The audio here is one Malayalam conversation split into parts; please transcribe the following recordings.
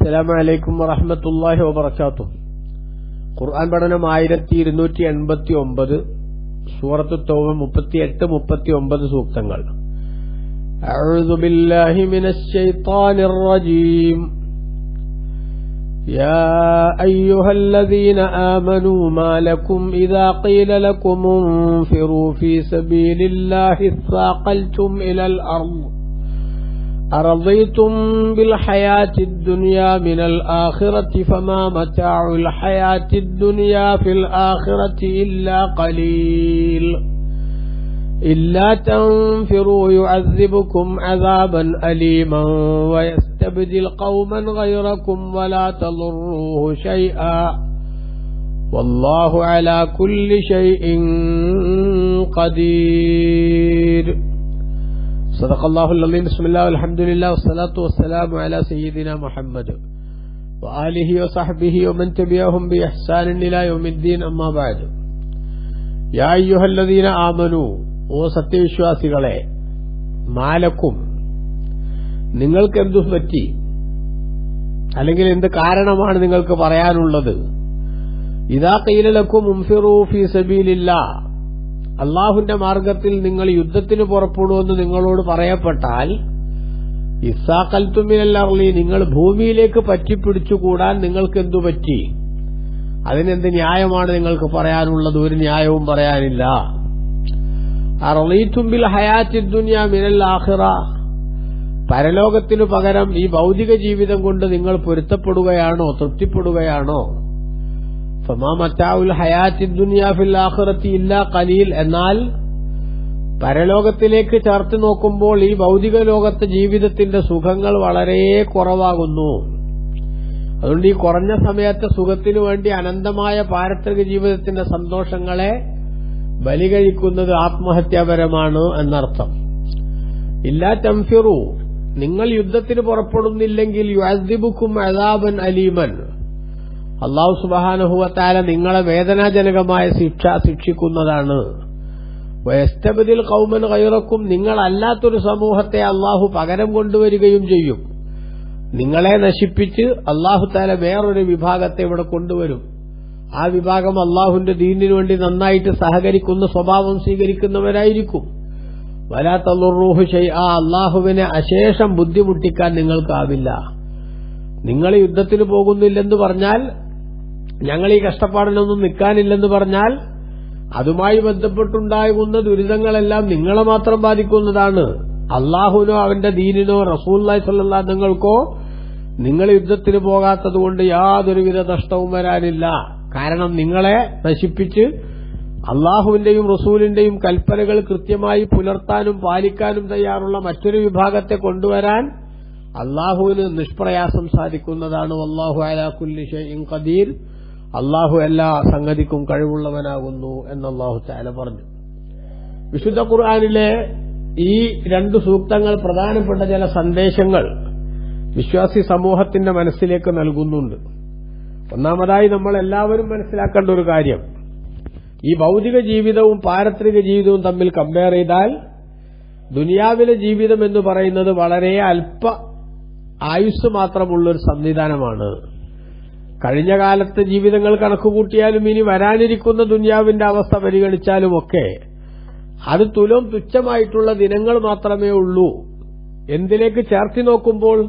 അസ്സലാമു അലൈക്കും വറഹ്മത്തുള്ളാഹി വബറകാതുഹു. ഖുർആൻ പഠനം 1289, സൂറത്ത് തൗബ 38-39 സൂക്തങ്ങൾ. അഊദു ബില്ലാഹി മിനശ് ശൈത്വാനിർ റജീം. യാ അയ്യുഹല്ലദീന ആമനൂ മാ ലക്കും ഇദാ ഖീല ലക്കും ഉൻഫിറൂ ഫീ സബീലില്ലാഹി ഇസ്താഖൽതും ഇലൽ അർദ് أرضيتم بالحياة الدنيا من الآخرة فما متاع الحياة الدنيا في الآخرة إلا قليل إلا تنفروا يعذبكم عذابا أليما ويستبدل قوما غيركم ولا تضروه شيئا والله على كل شيء قدير. صدق الله العظيم. بسم الله والحمد لله والصلاة والسلام على سيدنا محمد وآله وصحبه ومن تبعهم بإحسان إلى يوم الدين. أما بعد. يا أيها الذين آمنوا ഓ സത്യവിശ്വാസികളെ, മാലക്കും നിങ്ങൾക്ക് എന്തു പറ്റി, അല്ലെങ്കിൽ എന്ത് കാരണമാണ് നിങ്ങൾക്ക് പറയാനുള്ളത്? ഇദാ ഖീല ലക്കും ഉൻഫിറൂ ഫീ സബീലില്ലാഹ്, അള്ളാഹുവിന്റെ മാർഗത്തിൽ നിങ്ങൾ യുദ്ധത്തിന് പുറപ്പെടുമെന്ന് നിങ്ങളോട് പറയപ്പെട്ടാൽ, ഇസ്താഖൽതും മിനൽ അർളി, നിങ്ങൾ ഭൂമിയിലേക്ക് പറ്റിപ്പിടിച്ചുകൂടാൻ നിങ്ങൾക്ക് എന്തു പറ്റി? അതിനെന്ത് ന്യായമാണ് നിങ്ങൾക്ക് പറയാനുള്ളത്? ഒരു ന്യായവും പറയാനില്ല. അറളീതും ബിൽ ഹയാത്തിദ് ദുനിയ മിനൽ ആഖിറ, പരലോകത്തിനു പകരം ഈ ഭൗതിക ജീവിതം കൊണ്ട് നിങ്ങൾ പൊരുത്തപ്പെടുകയാണോ, തൃപ്തിപ്പെടുകയാണോ? ഫമാ മതാഉൽ ഹയാത്തിദ് ദുനിയ ഫിൽ ആഖിറതി ഇല്ലാ ഖലീൽ, എന്നാൽ പരലോകത്തിലേക്ക് ചേർത്ത് നോക്കുമ്പോൾ ഈ ഭൗതിക ലോകത്തെ ജീവിതത്തിന്റെ സുഖങ്ങൾ വളരെ കുറവാകുന്നു. അതുകൊണ്ട് ഈ കുറഞ്ഞ സമയത്തെ സുഖത്തിനു വേണ്ടി അനന്തമായ പാരത്രിക ജീവിതത്തിന്റെ സന്തോഷങ്ങളെ ബലികഴിക്കുന്നത് ആത്മഹത്യാപരമാണ് എന്നർത്ഥം. ഇല്ലാ തൻഫിറു, നിങ്ങൾ യുദ്ധത്തിന് പുറപ്പെടുന്നില്ലെങ്കിൽ യുഅദ്ദിബുക്കും അദാബൻ അലീമൻ, അല്ലാഹു സുബ്ഹാനഹു വ തആല നിങ്ങളെ വേദനാജനകമായ ശിക്ഷ ശിക്ഷിക്കുന്നതാണ്. വയസ്തബ്ദിൽ ഖൗമൻ ഗൈറക്കും, നിങ്ങളല്ലാത്തൊരു സമൂഹത്തെ അല്ലാഹു പകരം കൊണ്ടുവരികയും ചെയ്യും. നിങ്ങളെ നശിപ്പിച്ച് അല്ലാഹു തആല വേറൊരു വിഭാഗത്തെ ഇവിടെ കൊണ്ടുവരും. ആ വിഭാഗം അല്ലാഹുവിന്റെ ദീനിനു വേണ്ടി നന്നായിട്ട് സഹകരിക്കുന്ന സ്വഭാവം സ്വീകരിക്കുന്നവരായിരിക്കും. വലാ തളുറൂഹു ശൈആ, അല്ലാഹുവിനെ അശേഷം ബുദ്ധിമുട്ടിക്കാൻ നിങ്ങൾക്കാവില്ല. നിങ്ങൾ യുദ്ധത്തിന് പോകുന്നില്ലെന്ന് പറഞ്ഞാൽ, ഞങ്ങൾ ഈ കഷ്ടപ്പാടിനൊന്നും നിൽക്കാനില്ലെന്ന് പറഞ്ഞാൽ, അതുമായി ബന്ധപ്പെട്ടുണ്ടാകുന്ന ദുരിതങ്ങളെല്ലാം നിങ്ങളെ മാത്രം ബാധിക്കുന്നതാണ്. അള്ളാഹുവിനോ അവന്റെ ദീനിനോ റസൂലുള്ളാഹി സ്വല്ലല്ലാഹു അലൈഹി വസല്ലമക്കോ നിങ്ങൾ യുദ്ധത്തിന് പോകാത്തതുകൊണ്ട് യാതൊരുവിധ നഷ്ടവും വരാനില്ല. കാരണം നിങ്ങളെ നശിപ്പിച്ച് അള്ളാഹുവിന്റെയും റസൂലിന്റെയും കൽപ്പനകൾ കൃത്യമായി പുലർത്താനും പാലിക്കാനും തയ്യാറുള്ള മറ്റൊരു വിഭാഗത്തെ കൊണ്ടുവരാൻ അള്ളാഹുവിന് നിഷ്പ്രയാസം സാധിക്കുന്നതാണ്. വല്ലാഹു അലാ കുല്ലി ഷൈഇൻ ഖദീർ, അള്ളാഹു എല്ലാ സംഗതിക്കും കഴിവുള്ളവനാകുന്നു എന്ന് അല്ലാഹു തആല പറഞ്ഞു. വിശുദ്ധ ഖുർആനിലെ ഈ രണ്ട് സൂക്തങ്ങൾ പ്രധാനപ്പെട്ട ചില സന്ദേശങ്ങൾ വിശ്വാസി സമൂഹത്തിന്റെ മനസ്സിലേക്ക് നൽകുന്നുണ്ട്. ഒന്നാമതായി നമ്മൾ എല്ലാവരും മനസ്സിലാക്കേണ്ട ഒരു കാര്യം, ഈ ഭൗതിക ജീവിതവും പാരത്രിക ജീവിതവും തമ്മിൽ കമ്പയർ ചെയ്താൽ ദുനിയാവിലെ ജീവിതം എന്ന് പറയുന്നത് വളരെ അല്പ ആയുസ് മാത്രമുള്ളൊരു സംവിധാനമാണ്. കഴിഞ്ഞ കാലത്തെ ജീവിതങ്ങൾ കണക്കുകൂട്ടിയാലും ഇനി വരാനിരിക്കുന്ന ദുനിയാവിന്റെ അവസ്ഥ പരിഗണിച്ചാലുമൊക്കെ അത് തുച്ഛമായിട്ടുള്ള ദിനങ്ങൾ മാത്രമേ ഉള്ളൂ. എന്തിലേക്ക് ചേർത്തി നോക്കുമ്പോൾ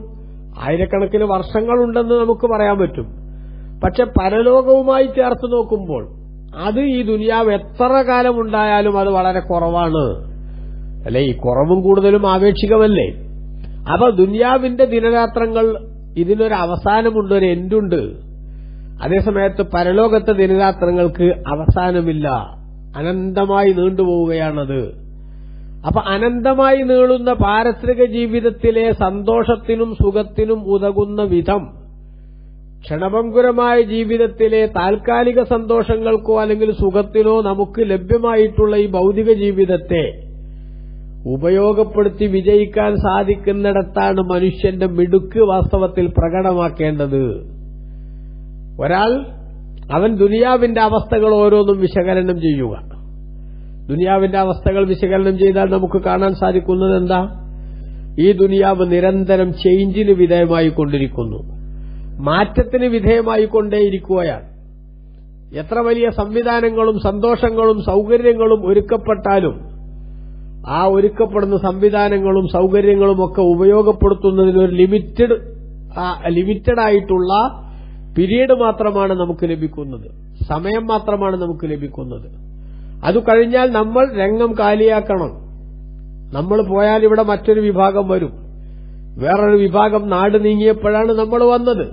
ആയിരക്കണക്കിന് വർഷങ്ങളുണ്ടെന്ന് നമുക്ക് പറയാൻ പറ്റും. പക്ഷെ പരലോകവുമായി ചേർത്ത് നോക്കുമ്പോൾ അത് ഈ ദുനിയാവ് എത്ര കാലമുണ്ടായാലും അത് വളരെ കുറവാണ്. അല്ലെ, ഈ കുറവും കൂടുതലും ആപേക്ഷികമല്ലേ? അപ്പൊ ദുനിയാവിന്റെ ദിനരാത്രങ്ങൾ ഇതിനൊരു അവസാനമുണ്ട്, ഒരു എൻഡുണ്ട്. അതേസമയത്ത് പരലോകത്തെ ദിനരാത്രങ്ങൾക്ക് അവസാനമില്ല, അനന്തമായി നീണ്ടുപോവുകയാണത്. അപ്പൊ അനന്തമായി നീളുന്ന പാരത്രിക ജീവിതത്തിലെ സന്തോഷത്തിനും സുഖത്തിനും ഉതകുന്ന വിധം ക്ഷണഭംഗുരമായ ജീവിതത്തിലെ താൽക്കാലിക സന്തോഷങ്ങൾക്കോ അല്ലെങ്കിൽ സുഖത്തിനോ നമുക്ക് ലഭ്യമായിട്ടുള്ള ഈ ഭൗതിക ജീവിതത്തെ ഉപയോഗപ്പെടുത്തി വിജയിക്കാൻ സാധിക്കുന്നിടത്താണ് മനുഷ്യന്റെ മിടുക്ക് വാസ്തവത്തിൽ പ്രകടമാക്കേണ്ടത്. ഒരാൾ അവൻ ദുനിയാവിന്റെ അവസ്ഥകൾ ഓരോന്നും വിശകലനം ചെയ്യുക. ദുനിയാവിന്റെ അവസ്ഥകൾ വിശകലനം ചെയ്താൽ നമുക്ക് കാണാൻ സാധിക്കുന്നത് എന്താ? ഈ ദുനിയാവ് നിരന്തരം ചേഞ്ചിന് വിധേയമായി കൊണ്ടിരിക്കുന്നു. മാറ്റത്തിന് വിധേയമായിക്കൊണ്ടേയിരിക്കുകയാണ്. എത്ര വലിയ സംവിധാനങ്ങളും സന്തോഷങ്ങളും സൗകര്യങ്ങളും ഒരുക്കപ്പെട്ടാലും ആ ഒരുക്കപ്പെടുന്ന സംവിധാനങ്ങളും സൗകര്യങ്ങളും ഒക്കെ ഉപയോഗപ്പെടുത്തുന്നതിന് ഒരു ലിമിറ്റഡ് ആയിട്ടുള്ള പീരീഡ് മാത്രമാണ് നമുക്ക് ലഭിക്കുന്നത്, സമയം മാത്രമാണ് നമുക്ക് ലഭിക്കുന്നത്. അത് കഴിഞ്ഞാൽ നമ്മൾ രംഗം കാലിയാക്കണം. നമ്മൾ പോയാൽ ഇവിടെ മറ്റൊരു വിഭാഗം വരും, വേറൊരു വിഭാഗം നാട് നീങ്ങിയപ്പോഴാണ് നമ്മൾ വന്നത്.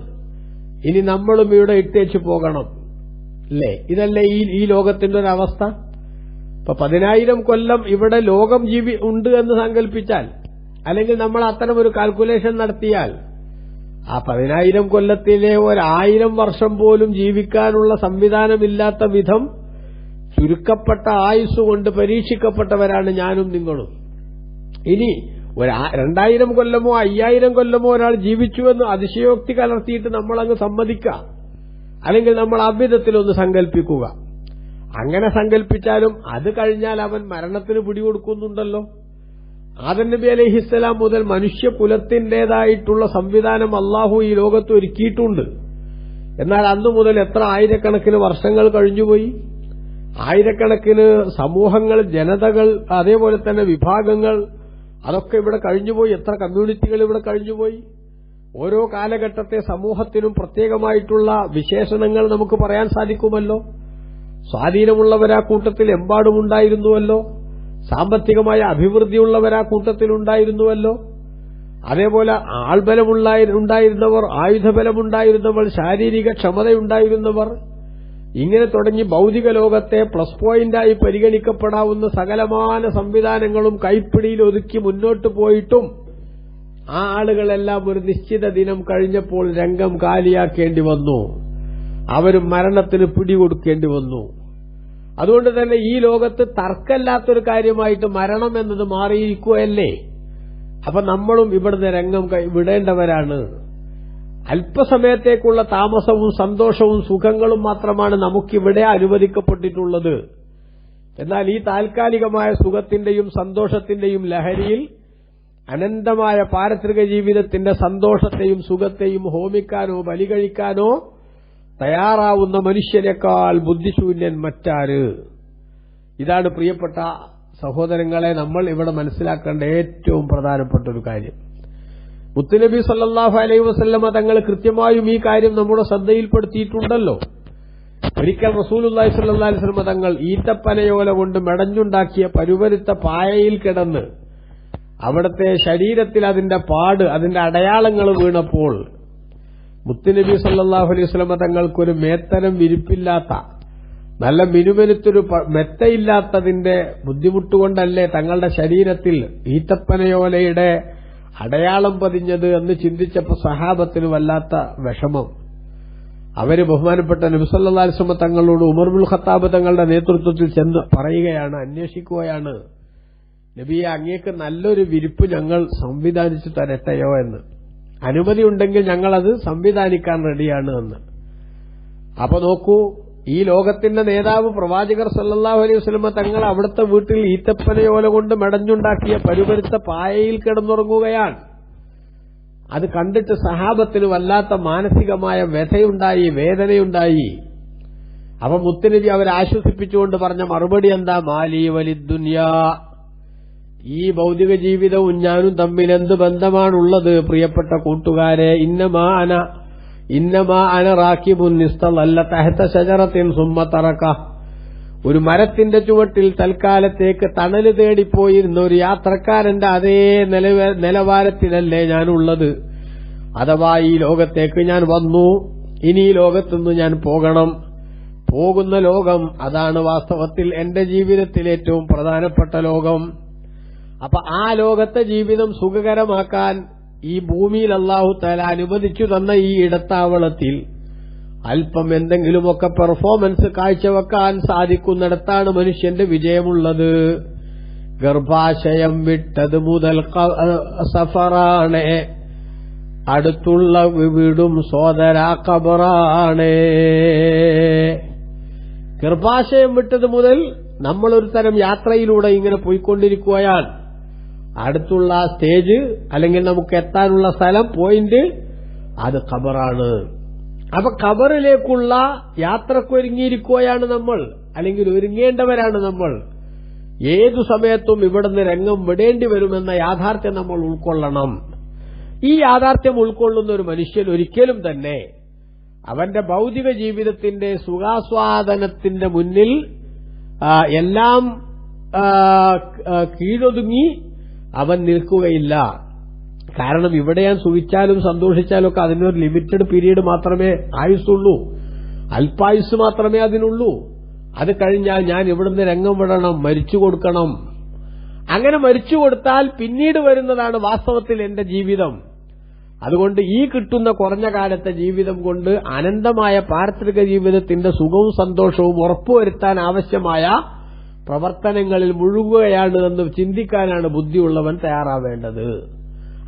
ഇനി നമ്മളും ഇവിടെ ഇട്ടേച്ചു പോകണം, അല്ലേ? ഇതല്ലേ ഈ ലോകത്തിന്റെ ഒരു അവസ്ഥ. ഇപ്പൊ 10,000 കൊല്ലം ഇവിടെ ലോകം ഉണ്ട് എന്ന് സങ്കല്പിച്ചാൽ, അല്ലെങ്കിൽ നമ്മൾ അത്തരം ഒരു കാൽക്കുലേഷൻ നടത്തിയാൽ, ആ 10,000 കൊല്ലത്തിലെ 1,000 വർഷം പോലും ജീവിക്കാനുള്ള സംവിധാനമില്ലാത്ത വിധം ചുരുക്കപ്പെട്ട ആയുസ്സുകൊണ്ട് പരീക്ഷിക്കപ്പെട്ടവരാണ് ഞാനും നിങ്ങളും. ഇനി 2,000 കൊല്ലമോ 5,000 കൊല്ലമോ ഒരാൾ ജീവിച്ചുവെന്ന് അതിശയോക്തി കലർത്തിയിട്ട് നമ്മളങ്ങ് സമ്മതിക്കുക, അല്ലെങ്കിൽ നമ്മൾ അഭ്യുതത്തിലൊന്ന് സങ്കല്പിക്കുക. അങ്ങനെ സങ്കല്പിച്ചാലും അത് കഴിഞ്ഞാൽ അവൻ മരണത്തിന് പിടികൊടുക്കുന്നുണ്ടല്ലോ. ആദം നബി അലൈഹിസ്സലാം മുതൽ മനുഷ്യകുലത്തിന്റേതായിട്ടുള്ള സംവിധാനം അള്ളാഹു ഈ ലോകത്ത് ഒരുക്കിയിട്ടുണ്ട്. എന്നാൽ അന്നു മുതൽ എത്ര ആയിരക്കണക്കിന് വർഷങ്ങൾ കഴിഞ്ഞുപോയി. ആയിരക്കണക്കിന് സമൂഹങ്ങൾ, ജനതകൾ, അതേപോലെ തന്നെ വിഭാഗങ്ങൾ, അതൊക്കെ ഇവിടെ കഴിഞ്ഞുപോയി. എത്ര കമ്മ്യൂണിറ്റികൾ ഇവിടെ കഴിഞ്ഞുപോയി. ഓരോ കാലഘട്ടത്തെ സമൂഹത്തിനും പ്രത്യേകമായിട്ടുള്ള വിശേഷണങ്ങൾ നമുക്ക് പറയാൻ സാധിക്കുമല്ലോ. സ്വാധീനമുള്ളവരാ കൂട്ടത്തിൽ എമ്പാടുമുണ്ടായിരുന്നുവല്ലോ. സാമ്പത്തികമായ അഭിവൃദ്ധിയുള്ളവരാ കൂട്ടത്തിലുണ്ടായിരുന്നുവല്ലോ. അതേപോലെ ആൾബലമുണ്ടായിരുന്നവർ, ആയുധബലമുണ്ടായിരുന്നവർ, ശാരീരിക ക്ഷമതയുണ്ടായിരുന്നവർ, ഇങ്ങനെ തുടങ്ങി ഭൌതിക ലോകത്തെ പ്ലസ് പോയിന്റായി പരിഗണിക്കപ്പെടാവുന്ന സകലമാന സംവിധാനങ്ങളും കൈപ്പിടിയിൽ ഒതുക്കി മുന്നോട്ട് പോയിട്ടും ആ ആളുകളെല്ലാം ഒരു നിശ്ചിത ദിനം കഴിഞ്ഞപ്പോൾ രംഗം കാലിയാക്കേണ്ടി വന്നു. അവരും മരണത്തിന് പിടികൊടുക്കേണ്ടി വന്നു. അതുകൊണ്ട് തന്നെ ഈ ലോകത്ത് തർക്കമില്ലാത്തൊരു കാര്യമായിട്ട് മരണം എന്നത് മാറിയിരിക്കുകയല്ലേ. അപ്പൊ നമ്മളും ഇവിടുന്ന് രംഗം വിടേണ്ടവരാണ്. അല്പസമയത്തേക്കുള്ള താമസവും സന്തോഷവും സുഖങ്ങളും മാത്രമാണ് നമുക്കിവിടെ അനുവദിക്കപ്പെട്ടിട്ടുള്ളത്. എന്നാൽ ഈ താൽക്കാലികമായ സുഖത്തിന്റെയും സന്തോഷത്തിന്റെയും ലഹരിയിൽ അനന്തമായ പാരത്രിക ജീവിതത്തിന്റെ സന്തോഷത്തെയും സുഖത്തെയും ഹോമിക്കാനോ ബലികഴിക്കാനോ തയ്യാറാവുന്ന മനുഷ്യനേക്കാൾ ബുദ്ധിശൂന്യൻ മറ്റാര്? ഇതാണ് പ്രിയപ്പെട്ട സഹോദരങ്ങളെ നമ്മൾ ഇവിടെ മനസ്സിലാക്കേണ്ട ഏറ്റവും പ്രധാനപ്പെട്ട ഒരു കാര്യം. മുത്തുനബി സല്ലല്ലാഹു അലൈഹി വസല്ലമ തങ്ങൾ കൃത്യമായും ഈ കാര്യം നമ്മുടെ ശ്രദ്ധയിൽപ്പെടുത്തിയിട്ടുണ്ടല്ലോ. ഒരിക്കൽ റസൂലുള്ളാഹി സ്വല്ലല്ലാഹു അലൈഹി വസല്ലമ തങ്ങൾ ഈത്തപ്പനയോല കൊണ്ട് മെടഞ്ഞുണ്ടാക്കിയ പരുപരുത്ത പായയിൽ കിടന്ന് അവിടുത്തെ ശരീരത്തിൽ അതിന്റെ അതിന്റെ അടയാളങ്ങൾ വീണപ്പോൾ മുത്തുനബി സല്ലല്ലാഹു അലൈഹി വസല്ലമ തങ്ങൾക്കൊരു മേത്തരം വിരിപ്പില്ലാത്ത, നല്ല മിനുമിനുത്തൊരു മെത്തയില്ലാത്തതിന്റെ ബുദ്ധിമുട്ടുകൊണ്ടല്ലേ തങ്ങളുടെ ശരീരത്തിൽ ഈത്തപ്പനയോലയുടെ അടയാളം പതിഞ്ഞത് എന്ന് ചിന്തിച്ചപ്പോൾ സഹാബത്തിന് വല്ലാത്ത വിഷമം. അവര് ബഹുമാനപ്പെട്ട നബി സല്ലല്ലാഹു അലൈഹി വസല്ലം തങ്ങളോട് ഉമർ ഇബ്നുൽ ഖത്താബ് തങ്ങളുടെ നേതൃത്വത്തിൽ ചെന്ന് പറയുകയാണ്, അന്വേഷിക്കുകയാണ്, നബിയെ അങ്ങേക്ക് നല്ലൊരു വിരിപ്പ് ഞങ്ങൾ സംവിധാനിച്ചു തരട്ടെയോ എന്ന്. അനുമതി ഉണ്ടെങ്കിൽ ഞങ്ങളത് സംവിധാനിക്കാൻ റെഡിയാണ് എന്ന്. അപ്പൊ നോക്കൂ, ഈ ലോകത്തിന്റെ നേതാവ് പ്രവാചകർ സല്ലല്ലാഹു അലൈഹി വസല്ലം തങ്ങൾ അവിടുത്തെ വീട്ടിൽ ഈത്തപ്പനയോല കൊണ്ട് മെടഞ്ഞുണ്ടാക്കിയ പരുപരുത്ത പായയിൽ കിടന്നുറങ്ങുകയാണ്. അത് കണ്ടിട്ട് സഹാബത്തിന് വല്ലാത്ത മാനസികമായ വ്യഥയുണ്ടായി, വേദനയുണ്ടായി. അപ്പൊ മുത്തുനബി അവരെ ആശ്വസിപ്പിച്ചുകൊണ്ട് പറഞ്ഞ മറുപടി എന്താ? മാലി വലിദ്ദുനിയാ, ഈ ഭൗതിക ജീവിതവും ഞാനും തമ്മിൽ എന്ത് ബന്ധമാണുള്ളത് പ്രിയപ്പെട്ട കൂട്ടുകാരെ? ഇന്നമാ അന റാക്കിബുൻ ഇസ്തളല്ല തഹത ശജറത്തിൻ സുമ്മ തറക. ഒരു മരത്തിന്റെ ചുവട്ടിൽ തൽക്കാലത്തേക്ക് തണല് തേടിപ്പോയിരുന്ന ഒരു യാത്രക്കാരന്റെ അതേ നിലവാരത്തിലല്ലേ ഞാനുള്ളത്. അഥവാ ഈ ലോകത്തേക്ക് ഞാൻ വന്നു, ഇനി ഈ ലോകത്തുനിന്ന് ഞാൻ പോകണം. പോകുന്ന ലോകം അതാണ് വാസ്തവത്തിൽ എന്റെ ജീവിതത്തിൽ ഏറ്റവും പ്രധാനപ്പെട്ട ലോകം. അപ്പൊ ആ ലോകത്തെ ജീവിതം സുഖകരമാക്കാൻ ഈ ഭൂമിയിൽ അല്ലാഹു തആല അനുവദിച്ചു തന്ന ഈ ഇടത്താവളത്തിൽ അല്പം എന്തെങ്കിലുമൊക്കെ പെർഫോമൻസ് കാഴ്ചവെക്കാൻ സാധിക്കുന്നിടത്താണ് മനുഷ്യന്റെ വിജയമുള്ളത്. ഗർഭാശയം വിട്ടത് മുതൽ സഫറാണ്, അടുത്തുള്ള വീടും സോദരാ ഖബറാണ്. ഗർഭാശയം വിട്ടത് മുതൽ നമ്മളൊരു തരം യാത്രയിലൂടെ ഇങ്ങനെ പോയിക്കൊണ്ടിരിക്കുകയാണ്. അടുത്തുള്ള സ്റ്റേജ് അല്ലെങ്കിൽ നമുക്ക് എത്താനുള്ള സ്ഥലം, പോയിന്റ്, അത് ഖബറാണ്. അപ്പൊ ഖബറിലേക്കുള്ള യാത്രക്കൊരുങ്ങിയിരിക്കുകയാണ് നമ്മൾ, അല്ലെങ്കിൽ ഒരുങ്ങേണ്ടവരാണ് നമ്മൾ. ഏതു സമയത്തും ഇവിടുന്ന് രംഗം വിടേണ്ടി വരുമെന്ന യാഥാർത്ഥ്യം നമ്മൾ ഉൾക്കൊള്ളണം. ഈ യാഥാർത്ഥ്യം ഉൾക്കൊള്ളുന്ന ഒരു മനുഷ്യൻ ഒരിക്കലും തന്നെ അവന്റെ ഭൗതിക ജീവിതത്തിന്റെ സുഖാസ്വാദനത്തിന്റെ മുന്നിൽ എല്ലാം കീഴൊതുങ്ങി അവൻ നിൽക്കുകയില്ല. കാരണം ഇവിടെ ഞാൻ സുഖിച്ചാലും സന്തോഷിച്ചാലും ഒക്കെ അതിനൊരു ലിമിറ്റഡ് പീരീഡ് മാത്രമേ ആയുസ്സുള്ളൂ, അല്പായുസ് മാത്രമേ അതിനുള്ളൂ. അത് കഴിഞ്ഞാൽ ഞാൻ ഇവിടുന്ന് രംഗം വിടണം, മരിച്ചു കൊടുക്കണം. അങ്ങനെ മരിച്ചു കൊടുത്താൽ പിന്നീട് വരുന്നതാണ് വാസ്തവത്തിൽ എന്റെ ജീവിതം. അതുകൊണ്ട് ഈ കിട്ടുന്ന കുറഞ്ഞ കാലത്തെ ജീവിതം കൊണ്ട് അനന്തമായ പാരത്രിക ജീവിതത്തിന്റെ സുഖവും സന്തോഷവും ഉറപ്പുവരുത്താൻ ആവശ്യമായ പ്രവർത്തനങ്ങളിൽ മുഴുകുകയാണ് എന്ന് ചിന്തിക്കാനാണ് ബുദ്ധിയുള്ളവൻ തയ്യാറാവേണ്ടത്.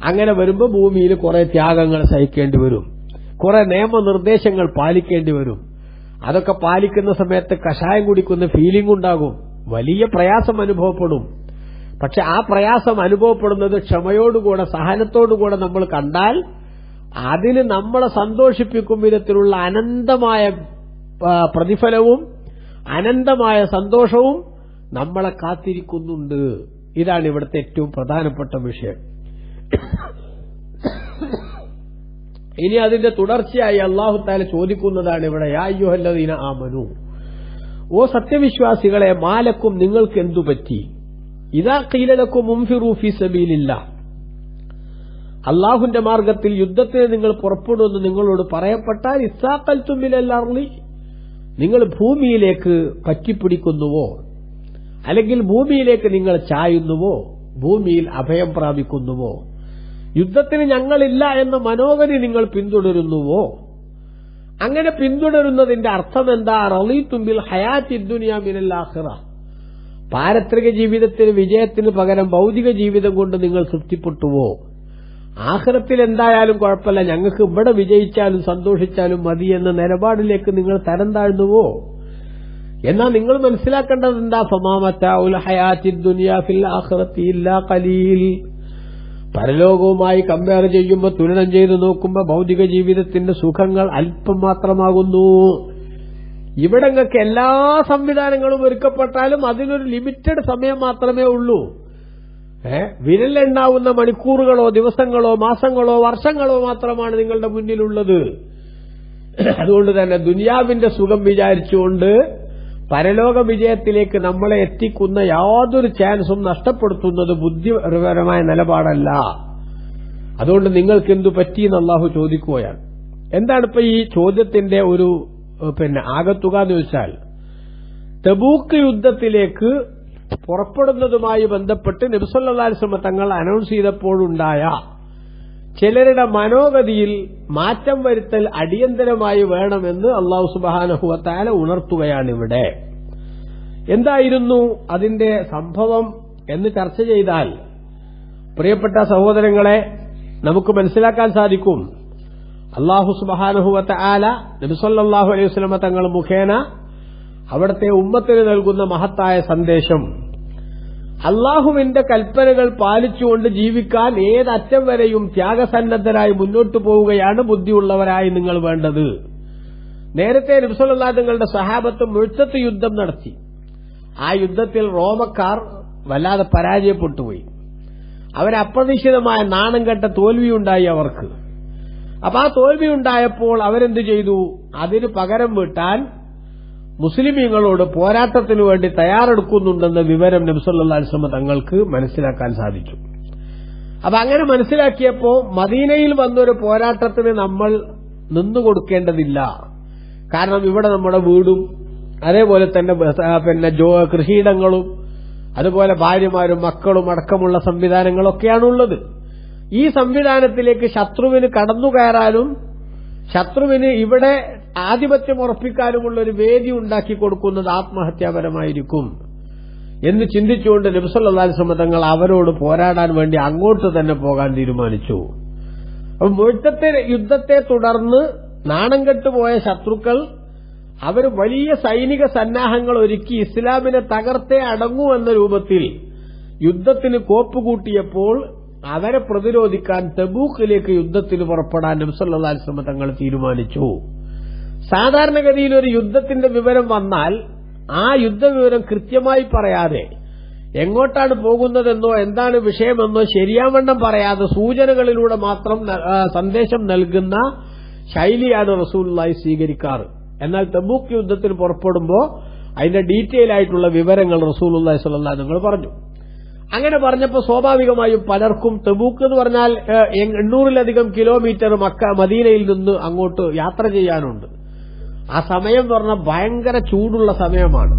അങ്ങനെ വരുമ്പോൾ ഭൂമിയിൽ കുറെ ത്യാഗങ്ങൾ സഹിക്കേണ്ടി വരും, കുറെ നിയമനിർദ്ദേശങ്ങൾ പാലിക്കേണ്ടി വരും. അതൊക്കെ പാലിക്കുന്ന സമയത്ത് കഷായം കുടിക്കുന്ന ഫീലിംഗ് ഉണ്ടാകും, വലിയ പ്രയാസം അനുഭവപ്പെടും. പക്ഷെ ആ പ്രയാസം അനുഭവപ്പെടുന്നത് ക്ഷമയോടുകൂടെ സഹനത്തോടുകൂടെ നമ്മൾ കണ്ടാൽ അതിന് നമ്മളെ സന്തോഷിപ്പിക്കും വിധത്തിലുള്ള അനന്തമായ പ്രതിഫലവും അനന്തമായ സന്തോഷവും നമ്മളെ കാത്തിരിക്കുന്നുണ്ട്. ഇതാണ് ഇവിടുത്തെ ഏറ്റവും പ്രധാനപ്പെട്ട വിഷയം. ഇനി അതിന്റെ തുടർച്ചയായി അല്ലാഹു തആല ചോദിക്കുന്നതാണ് ഇവിടെ, യാ അയ്യുഹല്ലദീന ആമനു, ഓ സത്യവിശ്വാസികളെ, മാലക്കും നിങ്ങൾക്ക് എന്തു പറ്റി, ഇദാ ഖീല ലക്കും ഉൻഫിറൂ ഫീ സബീലില്ലാഹ്, അല്ലാഹുവിന്റെ മാർഗത്തിൽ യുദ്ധത്തിന് നിങ്ങൾ പുറപ്പെടുമെന്ന് നിങ്ങളോട് പറയപ്പെട്ടാൽ, ഇസ്സാഖൽതും മിനൽ അർളി, നിങ്ങൾ ഭൂമിയിലേക്ക് പറ്റിപ്പിടിക്കുന്നുവോ, അല്ലെങ്കിൽ ഭൂമിയിലേക്ക് നിങ്ങൾ ചായുന്നുവോ, ഭൂമിയിൽ അഭയം പ്രാപിക്കുന്നുവോ, യുദ്ധത്തിന് ഞങ്ങളില്ല എന്ന മനോഗതി നിങ്ങൾ പിന്തുടരുന്നുവോ? അങ്ങനെ പിന്തുടരുന്നതിന്റെ അർത്ഥം എന്താ? റളീതും ബിൽ ഹയാത്തിദ് ദുനിയ മിനൽ ആഖിറ, പാരത്രിക ജീവിതത്തിന് വിജയത്തിന് പകരം ഭൗതിക ജീവിതം കൊണ്ട് നിങ്ങൾ തൃപ്തിപ്പെട്ടുവോ? ആഖിറത്തിൽ എന്തായാലും കുഴപ്പമില്ല, ഞങ്ങൾക്ക് ഇവിടെ വിജയിച്ചാലും സന്തോഷിച്ചാലും മതി എന്ന നിലപാടിലേക്ക് നിങ്ങൾ തരം താഴ്ന്നുവോ? എന്നാൽ നിങ്ങൾ മനസ്സിലാക്കേണ്ടത് എന്താ? ഫമാ മതാഉൽ ഹയാത്തിദ് ദുനിയ ഫിൽ ആഖിറതി ഇല്ലാ ഖലീൽ, പരലോകവുമായി കമ്പയർ ചെയ്യുമ്പോൾ, തുലനം ചെയ്തു നോക്കുമ്പോൾ ഭൗതിക ജീവിതത്തിന്റെ സുഖങ്ങൾ അല്പം മാത്രമാകുന്നു. ഇവിടെ നിങ്ങൾക്ക് എല്ലാ സംവിധാനങ്ങളും ഒരുക്കപ്പെട്ടാലും അതിനൊരു ലിമിറ്റഡ് സമയം മാത്രമേ ഉള്ളൂ. വിരലെണ്ണാവുന്ന മണിക്കൂറുകളോ ദിവസങ്ങളോ മാസങ്ങളോ വർഷങ്ങളോ മാത്രമാണ് നിങ്ങളുടെ മുന്നിലുള്ളത്. അതുകൊണ്ട് തന്നെ ദുനിയാവിന്റെ സുഖം വിചാരിച്ചുകൊണ്ട് പരലോക വിജയത്തിലേക്ക് നമ്മളെ എത്തിക്കുന്ന യാതൊരു ചാൻസും നഷ്ടപ്പെടുത്തുന്നത് ബുദ്ധിപരമായ നിലപാടല്ല. അതുകൊണ്ട് നിങ്ങൾക്ക് എന്തു പറ്റിയെന്ന് അല്ലാഹു ചോദിക്കുകയാണ്. എന്താണ് ഇപ്പൊ ഈ ചോദ്യത്തിന്റെ ഒരു ആകത്തുക എന്ന് വെച്ചാൽ, തബൂക്ക് യുദ്ധത്തിലേക്ക് പുറപ്പെടുന്നതുമായി ബന്ധപ്പെട്ട് നബി സല്ലല്ലാഹു അലൈഹി വസല്ലം തങ്ങൾ അനൗൺസ് ചെയ്തപ്പോഴുണ്ടായ ചിലരുടെ മനോഗതിയിൽ മാറ്റം വരുത്തൽ അടിയന്തരമായി വേണമെന്ന് അല്ലാഹു സുബ്ഹാനഹു വ തആല ഉണർത്തുകയാണിവിടെ. എന്തായിരുന്നു അതിന്റെ സംഭവം എന്ന് ചർച്ച ചെയ്താൽ, പ്രിയപ്പെട്ട സഹോദരങ്ങളെ, നമുക്ക് മനസ്സിലാക്കാൻ സാധിക്കും, അല്ലാഹു സുബ്ഹാനഹു വ തആല നബി സല്ലല്ലാഹു അലൈഹി വസല്ലം തങ്ങൾ മുഖേന അവിടുത്തെ ഉമ്മത്തിന് നൽകുന്ന മഹത്തായ സന്ദേശം, അള്ളാഹുവിന്റെ കൽപ്പനകൾ പാലിച്ചുകൊണ്ട് ജീവിക്കാൻ ഏതറ്റം വരെയും ത്യാഗസന്നദ്ധരായി മുന്നോട്ടു പോവുകയാണ് ബുദ്ധിയുള്ളവരായി നിങ്ങൾ വേണ്ടത്. നേരത്തെ നബി സല്ലല്ലാഹു അലൈഹി തങ്ങളുടെ സഹാബത്ത് മുഅ്തത്ത് യുദ്ധം നടത്തി. ആ യുദ്ധത്തിൽ റോമക്കാർ വല്ലാതെ പരാജയപ്പെട്ടുപോയി. അവരപ്രതീക്ഷിതമായ നാണം കെട്ട തോൽവിയുണ്ടായി അവർക്ക്. അപ്പൊ ആ തോൽവിയുണ്ടായപ്പോൾ അവരെന്തു ചെയ്തു? അതിന് പകരം വീട്ടാൻ മുസ്ലിമീങ്ങളോട് പോരാട്ടത്തിനു വേണ്ടി തയ്യാറെടുക്കുന്നുണ്ടെന്ന വിവരം നബി സല്ലല്ലാഹു അലൈഹി വസല്ലം തങ്ങൾക്ക് മനസ്സിലാക്കാൻ സാധിച്ചു. അപ്പൊ അങ്ങനെ മനസ്സിലാക്കിയപ്പോ മദീനയിൽ വന്നൊരു പോരാട്ടത്തിന് നമ്മൾ നിന്നുകൊടുക്കേണ്ടതില്ല. കാരണം ഇവിടെ നമ്മുടെ വീടും അതേപോലെ തന്നെ കൃഷിയിടങ്ങളും അതുപോലെ ഭാര്യമാരും മക്കളും അടക്കമുള്ള സംവിധാനങ്ങളൊക്കെയാണുള്ളത്. ഈ സംവിധാനത്തിലേക്ക് ശത്രുവിന് കടന്നുകയറാനും ശത്രുവിന് ഇവിടെ ആധിപത്യം ഉറപ്പിക്കാനുമുള്ള ഒരു വേദി ഉണ്ടാക്കി കൊടുക്കുന്നത് ആത്മഹത്യാപരമായിരിക്കും എന്ന് ചിന്തിച്ചുകൊണ്ട് നബി സല്ലല്ലാഹു അലൈഹി വസല്ലം തങ്ങൾ അവരോട് പോരാടാൻ വേണ്ടി അങ്ങോട്ട് തന്നെ പോകാൻ തീരുമാനിച്ചു. അപ്പോൾ മുഅ്തത്തെ യുദ്ധത്തെ തുടർന്ന് നാണം കെട്ടുപോയ ശത്രുക്കൾ അവർ വലിയ സൈനിക സന്നാഹങ്ങൾ ഒരുക്കി ഇസ്ലാമിനെ തകർത്തേ അടങ്ങൂ എന്ന രൂപത്തിൽ യുദ്ധത്തിന് കോപ്പുകൂട്ടിയപ്പോൾ അവരെ പ്രതിരോധിക്കാൻ തബൂക്കിലേക്ക് യുദ്ധത്തിന് പുറപ്പെടാൻ നബി സല്ലല്ലാഹു അലൈഹി വസല്ലം തങ്ങൾ തീരുമാനിച്ചു. സാധാരണഗതിയിൽ ഒരു യുദ്ധത്തിന്റെ വിവരം വന്നാൽ ആ യുദ്ധവിവരം കൃത്യമായി പറയാതെ എങ്ങോട്ടാണ് പോകുന്നതെന്നോ എന്താണ് വിഷയമെന്നോ ശരിയാവണ്ണം പറയാതെ സൂചനകളിലൂടെ മാത്രം സന്ദേശം നൽകുന്ന ശൈലിയാണ് റസൂലുള്ളാഹി സ്വീകരിക്കാറ്. എന്നാൽ തബൂക്ക് യുദ്ധത്തിന് പുറപ്പെടുമ്പോൾ അതിന്റെ ഡീറ്റെയിൽ ആയിട്ടുള്ള വിവരങ്ങൾ റസൂലുള്ളാഹി സ്വല്ലല്ലാഹു അലൈഹി വസല്ലം പറഞ്ഞു. അങ്ങനെ പറഞ്ഞപ്പോൾ സ്വാഭാവികമായും പലർക്കും തബൂക്ക് എന്ന് പറഞ്ഞാൽ 800-ലധികം കിലോമീറ്റർ മദീനയിൽ നിന്ന് അങ്ങോട്ട് യാത്ര ചെയ്യാനുണ്ട്. ആ സമയം എന്ന് പറഞ്ഞാൽ ഭയങ്കര ചൂടുള്ള സമയമാണ്.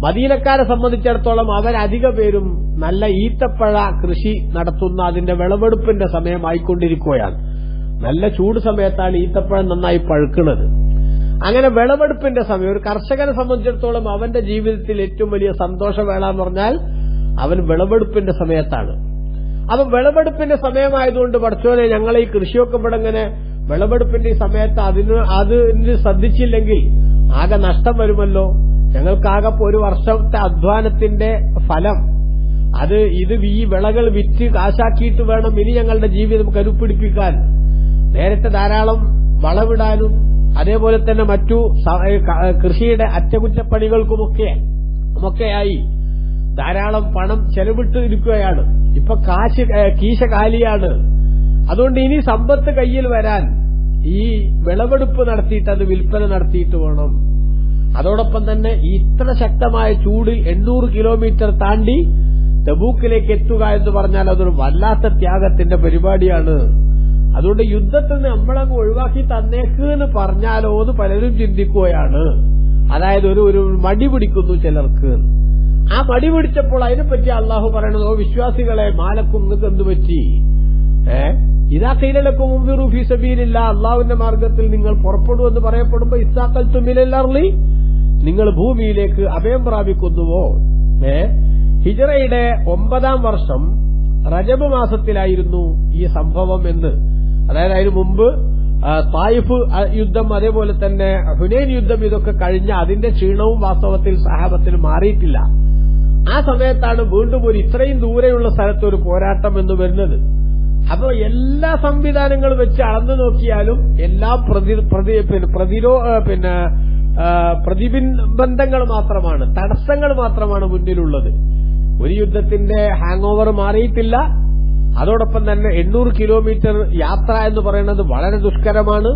മദീനക്കാരെ സംബന്ധിച്ചിടത്തോളം അവരധിക പേരും നല്ല ഈത്തപ്പഴ കൃഷി നടത്തുന്ന അതിന്റെ വിളവെടുപ്പിന്റെ സമയമായിക്കൊണ്ടിരിക്കുകയാണ്. നല്ല ചൂട് സമയത്താണ് ഈത്തപ്പഴം നന്നായി പഴുക്കുന്നത്. അങ്ങനെ വിളവെടുപ്പിന്റെ സമയം ഒരു കർഷകനെ സംബന്ധിച്ചിടത്തോളം അവന്റെ ജീവിതത്തിൽ ഏറ്റവും വലിയ സന്തോഷവേള എന്ന് പറഞ്ഞാൽ അവൻ വിളവെടുപ്പിന്റെ സമയത്താണ്. അപ്പൊ വിളവെടുപ്പിന്റെ സമയമായതുകൊണ്ട് പഠിച്ചോനെ ഞങ്ങളെ ഈ കൃഷിയൊക്കെ ഇവിടെ ഇങ്ങനെ വിളവെടുപ്പിന്റെ ഈ സമയത്ത് അതിന് ശ്രദ്ധിച്ചില്ലെങ്കിൽ ആകെ നഷ്ടം വരുമല്ലോ, ഞങ്ങൾക്കാകെ ഒരു വർഷത്തെ അധ്വാനത്തിന്റെ ഫലം ഇത് ഈ വിളകൾ വിറ്റ് കാശാക്കിയിട്ട് വേണം ഇനി ഞങ്ങളുടെ ജീവിതം കരുപ്പിടിപ്പിക്കാൻ. നേരത്തെ ധാരാളം വളവിടാനും അതേപോലെ തന്നെ മറ്റു കൃഷിയുടെ അറ്റകുറ്റപ്പണികൾക്കുമൊക്കെയായി ധാരാളം പണം ചെലവിട്ട് ഇരിക്കുകയാണ്. ഇപ്പൊ കീശ കാലിയാണ്. അതുകൊണ്ട് ഇനി സമ്പത്ത് കയ്യിൽ വരാൻ ഈ വിളവെടുപ്പ് നടത്തിയിട്ട് അത് വിൽപ്പന നടത്തിയിട്ട് വേണം. അതോടൊപ്പം തന്നെ ഇത്ര ശക്തമായ ചൂടിൽ 800 കിലോമീറ്റർ താണ്ടി തബൂക്കിലേക്ക് എത്തുക എന്ന് പറഞ്ഞാൽ അതൊരു വല്ലാത്ത ത്യാഗത്തിന്റെ പരിപാടിയാണ്. അതുകൊണ്ട് യുദ്ധത്തിൽ നിന്ന് നമ്മളങ്ങ് ഒഴിവാക്കി തന്നേക്ക് എന്ന് പറഞ്ഞാലോ എന്ന് പലരും ചിന്തിക്കുകയാണ്. അതായത് ഒരു മടി പിടിക്കുന്നു ചിലർക്ക്. ആ മടി പിടിച്ചപ്പോൾ അതിനെപ്പറ്റി അള്ളാഹു പറയണത്, ഓ വിശ്വാസികളെ മാലക്കും നിങ്ങൾക്ക് എന്ത് പറ്റി? ഇതാ കൈലക്കും മുൻപിറു ഫീ സബീലില്ല, അള്ളാഹുവിന്റെ മാർഗത്തിൽ നിങ്ങൾ പുറപ്പെടുമെന്ന് പറയപ്പെടുമ്പോ ഇസ്താഖൽതും മിനൽ അർളി, നിങ്ങൾ ഭൂമിയിലേക്ക് അഭയം പ്രാപിക്കുന്നുവോ? ഹിജ്റയുടെ 9-ാം വർഷം റജബ് മാസത്തിലായിരുന്നു ഈ സംഭവം എന്ന്. അതായത് അതിനു മുമ്പ് തായിഫ് യുദ്ധം അതേപോലെ തന്നെ ഹുനൈൻ യുദ്ധം ഇതൊക്കെ കഴിഞ്ഞ അതിന്റെ ക്ഷീണവും വാസ്തവത്തിൽ സഹാബത്തിന് മാറിയിട്ടില്ല. ആ സമയത്താണ് വീണ്ടും ഇത്രയും ദൂരെയുള്ള സ്ഥലത്ത് ഒരു പോരാട്ടം എന്ന് വരുന്നത്. അപ്പൊ എല്ലാ സംവിധാനങ്ങളും വെച്ച് അളന്നു നോക്കിയാലും എല്ലാ പ്രതിബന്ധങ്ങൾ മാത്രമാണ്, തടസ്സങ്ങൾ മാത്രമാണ് മുന്നിലുള്ളത്. ഒരു യുദ്ധത്തിന്റെ ഹാങ് ഓവർ മാറിയിട്ടില്ല. അതോടൊപ്പം തന്നെ 800 കിലോമീറ്റർ യാത്ര എന്ന് പറയുന്നത് വളരെ ദുഷ്കരമാണ്.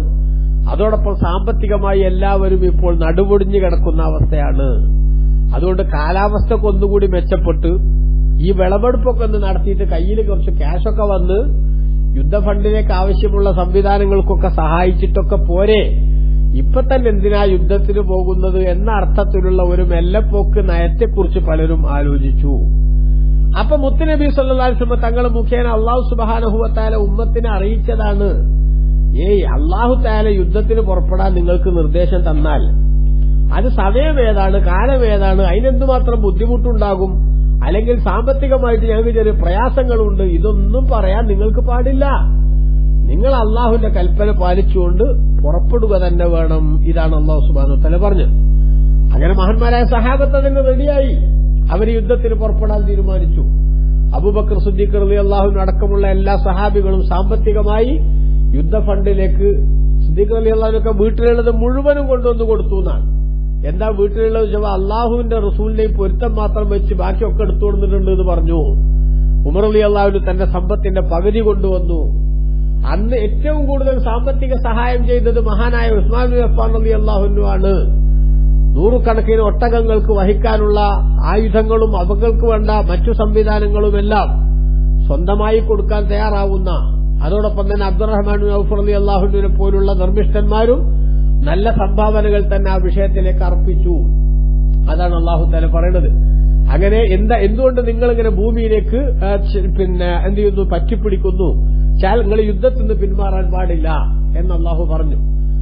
അതോടൊപ്പം സാമ്പത്തികമായി എല്ലാവരും ഇപ്പോൾ നടുപൊടിഞ്ഞു കിടക്കുന്ന അവസ്ഥയാണ്. അതുകൊണ്ട് കാലാവസ്ഥക്ക് ഒന്നുകൂടി മെച്ചപ്പെട്ട് ഈ വിളവെടുപ്പൊക്കെ ഒന്ന് നടത്തിയിട്ട് കയ്യിൽ കുറച്ച് ക്യാഷൊക്കെ വന്ന് യുദ്ധഫണ്ടിലേക്ക് ആവശ്യമുള്ള സംവിധാനങ്ങൾക്കൊക്കെ സഹായിച്ചിട്ടൊക്കെ പോരെ, ഇപ്പൊ തന്നെ എന്തിനാ യുദ്ധത്തിന് പോകുന്നത് എന്ന അർത്ഥത്തിലുള്ള ഒരു മെല്ലെപ്പോക്ക് നയത്തെക്കുറിച്ച് പലരും ആലോചിച്ചു. അപ്പൊ മുത്തുനബി സല്ലല്ലാഹു അലൈഹി വസല്ലം തങ്ങൾ മുഖേന അല്ലാഹു സുബ്ഹാനഹു വ തആല ഉമ്മത്തിനെ അറിയിച്ചതാണ്, അല്ലാഹു തആല യുദ്ധത്തിന് പുറപ്പെടാൻ നിങ്ങൾക്ക് നിർദ്ദേശം തന്നാൽ അത് സമയമേതാണ്, കാലമേതാണ്, അതിനെന്തുമാത്രം ബുദ്ധിമുട്ടുണ്ടാകും, അല്ലെങ്കിൽ സാമ്പത്തികമായിട്ട് ഞങ്ങൾക്ക് ചെറിയ പ്രയാസങ്ങളുണ്ട്, ഇതൊന്നും പറയാൻ നിങ്ങൾക്ക് പാടില്ല. നിങ്ങൾ അള്ളാഹുവിന്റെ കൽപ്പന പാലിച്ചുകൊണ്ട് പുറപ്പെടുക തന്നെ വേണം. ഇതാണ് അല്ലാഹു സുബ്ഹാനഹു വ തആല പറഞ്ഞത്. അങ്ങനെ മഹാന്മാരായ സഹാബത്ത് അതിന് റെഡിയായി. അവർ യുദ്ധത്തിന് പുറപ്പെടാൻ തീരുമാനിച്ചു. അബൂബക്കർ സിദ്ദീഖ് റളിയല്ലാഹു അൻഹു അടക്കമുള്ള എല്ലാ സഹാബികളും സാമ്പത്തികമായി യുദ്ധഫണ്ടിലേക്ക് സിദ്ദീഖ് റളിയല്ലാഹു അൻഹു വീട്ടിലുള്ളത് മുഴുവനും കൊണ്ടുവന്ന് കൊടുത്തു എന്നാണ്. എന്താ വീട്ടിലുള്ളത് ചോദിച്ചാൽ അള്ളാഹുവിന്റെ റസൂലിനെയും പൊരുത്തം മാത്രം വെച്ച് ബാക്കിയൊക്കെ എടുത്തുകൊടുത്തിട്ടുണ്ട് എന്ന് പറഞ്ഞു. ഉമർ റളിയല്ലാഹു അൻഹു തന്റെ സമ്പത്തിന്റെ പകുതി കൊണ്ടുവന്നു. അന്ന് ഏറ്റവും കൂടുതൽ സാമ്പത്തിക സഹായം ചെയ്തത് മഹാനായ ഉസ്മാൻ ബിൻ അഫ്ഫാൻ റളിയല്ലാഹു അൻഹു ആണ്. 100 കണക്കിന് ഒട്ടകങ്ങൾക്ക് വഹിക്കാനുള്ള ആയുധങ്ങളും അവകൾക്ക് വേണ്ട മറ്റു സംവിധാനങ്ങളുമെല്ലാം സ്വന്തമായി കൊടുക്കാൻ തയ്യാറാവുന്ന, അതോടൊപ്പം തന്നെ അബ്ദുറഹ്മാൻ ബിൻ ഔഫ് റളിയല്ലാഹു അൻഹുവിനെ പോലുള്ള ധർമ്മിഷ്ഠന്മാരും നല്ല സംഭാവനകൾ തന്നെ ആ വിഷയത്തിലേക്ക് അർപ്പിച്ചു. അതാണ് അല്ലാഹു തആല പറയുന്നത്. അങ്ങനെ എന്തുകൊണ്ട് നിങ്ങളിങ്ങനെ ഭൂമിയിലേക്ക് എന്ത് ചെയ്യുന്നു, പറ്റിപ്പിടിക്കുന്നു, നിങ്ങൾ യുദ്ധത്തിൽ നിന്ന് പിന്മാറാൻ പാടില്ല എന്ന് അല്ലാഹു പറഞ്ഞു.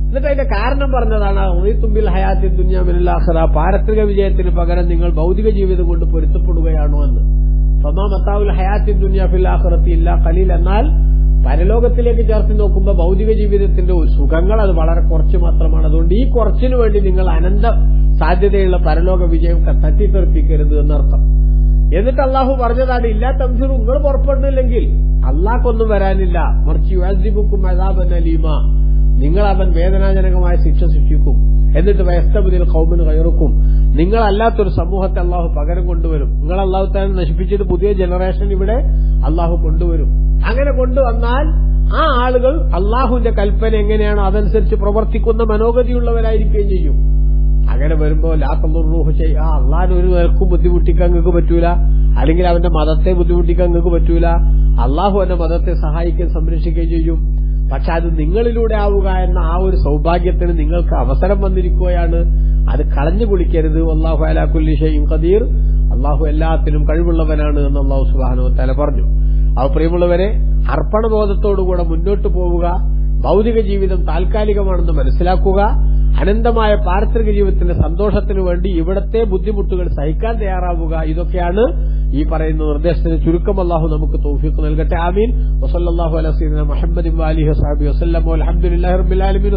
എന്നിട്ട് അതിന്റെ കാരണം പറഞ്ഞതാണ്, റളീതുംബിൽ ഹയാത്തി ദുനിയ മിനൽ ആഖിറ, പാരത്രിക വിജയത്തിന് പകരം നിങ്ങൾ ഭൗതിക ജീവിതം കൊണ്ട് പൊരുത്തപ്പെടുകയാണോ എന്ന്. ഫമാ മതാഉൽ ഹയാത്തി ദുനിയ ഫിൽ ആഖിറത്തി ഇല്ലാ ഖലീൽ, എന്നാൽ പരലോകത്തിലേക്ക് ചേർത്ത് നോക്കുമ്പോൾ ഭൗതിക ജീവിതത്തിന്റെ സുഖങ്ങൾ അത് വളരെ കുറച്ച് മാത്രമാണ്. അതുകൊണ്ട് ഈ കുറച്ചിനു വേണ്ടി നിങ്ങൾ അനന്ത സാധ്യതയുള്ള പരലോക വിജയം തട്ടിത്തെറിപ്പിക്കരുത് എന്നർത്ഥം. എന്നിട്ട് അള്ളാഹു പറഞ്ഞതാണ്, ഇല്ലാ തംസിറു, നിങ്ങൾ പുറപ്പെടുന്നില്ലെങ്കിൽ അള്ളാഹ്ക്കൊന്നും വരാനില്ല, മറിച്ച് യുഅസിബുക്കും അദാബൻ അലീമ, നിങ്ങൾ അവൻ വേദനാജനകമായ ശിക്ഷ ശിക്ഷിക്കും. എന്നിട്ട് വയസ്തബുദിൽ ഖൗമിന് ഖൈറുക്കും, നിങ്ങളല്ലാത്തൊരു സമൂഹത്തെ അള്ളാഹു പകരം കൊണ്ടുവരും. നിങ്ങൾ അള്ളാഹു താൻ നശിപ്പിച്ചത് പുതിയ ജനറേഷൻ ഇവിടെ അള്ളാഹു കൊണ്ടുവരും. അങ്ങനെ കൊണ്ടുവന്നാൽ ആ ആളുകൾ അള്ളാഹുവിന്റെ കൽപ്പന എങ്ങനെയാണോ അതനുസരിച്ച് പ്രവർത്തിക്കുന്ന മനോഗതിയുള്ളവരായിരിക്കുകയും ചെയ്യും. അങ്ങനെ വരുമ്പോ ലാത്തൂഹു ചെയ്യാ അള്ളാഹിന് ഒരു നിലക്കും ബുദ്ധിമുട്ടിക്കാൻ നിങ്ങൾക്ക് പറ്റൂല, അല്ലെങ്കിൽ അവന്റെ മതത്തെ ബുദ്ധിമുട്ടിക്കാൻ നിങ്ങൾക്ക് പറ്റൂല. അള്ളാഹു അവന്റെ മതത്തെ സഹായിക്കുകയും സംരക്ഷിക്കുകയും ചെയ്യും. പക്ഷെ അത് നിങ്ങളിലൂടെ ആവുക എന്ന ആ ഒരു സൗഭാഗ്യത്തിന് നിങ്ങൾക്ക് അവസരം വന്നിരിക്കുകയാണ്. അത് കളഞ്ഞു കുളിക്കരുത്. അല്ലാഹു അലാ കുല്ലി ഷൈഇൻ ഖദീർ, അള്ളാഹു എല്ലാത്തിനും കഴിവുള്ളവനാണ് എന്ന് അല്ലാഹു സുബ്ഹാനഹു വ തആല പറഞ്ഞു. ആ പ്രിയമുള്ളവരെ, അർപ്പണബോധത്തോടുകൂടെ മുന്നോട്ട് പോവുക, ഭൗതിക ജീവിതം താൽക്കാലികമാണെന്ന് മനസ്സിലാക്കുക, അനന്തമായ പാരിത്രിക ജീവിതത്തിന്റെ സന്തോഷത്തിനു വേണ്ടി ഇവിടത്തെ ബുദ്ധിമുട്ടുകൾ സഹിക്കാൻ തയ്യാറാവുക. ഇതൊക്കെയാണ് ഈ പറയുന്ന നിർദ്ദേശത്തിന് ചുരുക്കം. അല്ലാഹു നമുക്ക് തൗഫീഖ് നൽകട്ടെ. ആമീൻ. വസല്ലല്ലാഹു അലാ സയ്യിദിനാ മുഹമ്മദിൻ വഅലിഹി വസഹബിഹി വസല്ലം. വൽഹംദുലില്ലാഹി റബ്ബിൽ ആലമീൻ.